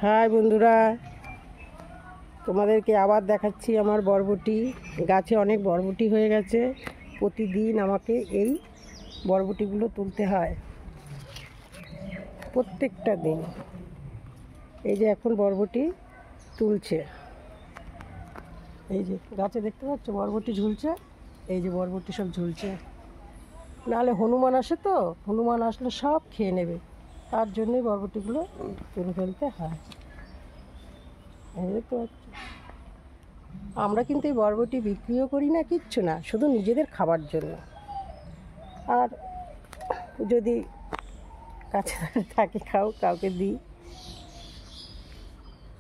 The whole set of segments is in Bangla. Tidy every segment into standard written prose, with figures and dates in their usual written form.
হাই বন্ধুরা, তোমাদেরকে আবার দেখাচ্ছি আমার বরবটি গাছে অনেক বরবটি হয়ে গেছে। প্রতিদিন আমাকে এই বরবটিগুলো তুলতে হয়, প্রত্যেকটা দিন। এই যে এখন বরবটি তুলছে, এই যে গাছে দেখতে পাচ্ছ বরবটি ঝুলছে, এই যে বরবটি সব ঝুলছে। নাহলে হনুমান আসে, তো হনুমান আসলে সব খেয়ে নেবে, তার জন্যই বরবটিগুলো তুলে ফেলতে হয়। এই দেখতে পাচ্ছ, আমরা কিন্তু এই বরবটি বিক্রিও করি না, কিচ্ছু না, শুধু নিজেদের খাবার জন্য। আর যদি কাছে থাকে খাও, কাউকে দিই।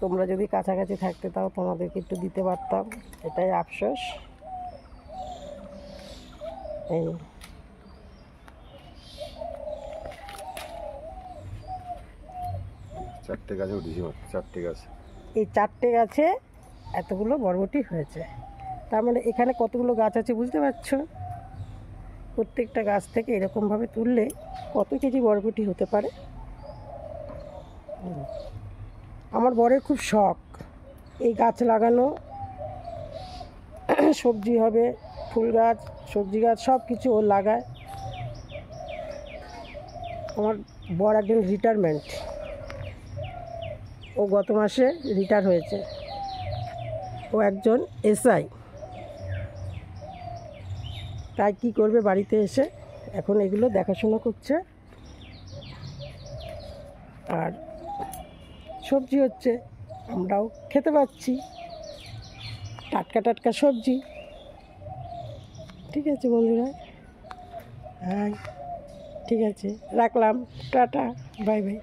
তোমরা যদি কাছাকাছি থাকতে তাও তোমাদেরকে একটু দিতে পারতাম, এটাই আফসোস। এই চারটে গাছে উঠেছি, চারটে গাছে, এই চারটে গাছে এতগুলো বরবটি হয়েছে। তার মানে এখানে কতগুলো গাছ আছে বুঝতে পারছো? প্রত্যেকটা গাছ থেকে এরকমভাবে তুললে কত কেজি বরবটি হতে পারে। আমার বরের খুব শখ এই গাছ লাগানো, সবজি হবে, ফুল গাছ, সবজি গাছ, সব কিছু ও লাগায়। আমার বর একজন রিটায়ারমেন্ট, ও গত মাসে রিটায়ার হয়েছে। ও একজন এসআই। তাই কী করবে, বাড়িতে এসে এখন এগুলো দেখাশোনা করছে। আর সবজি হচ্ছে, আমরাও খেতে পাচ্ছি টাটকা টাটকা সবজি। ঠিক আছে বন্ধুরা, হ্যাঁ ঠিক আছে, রাখলাম, টাটা, বাই বাই।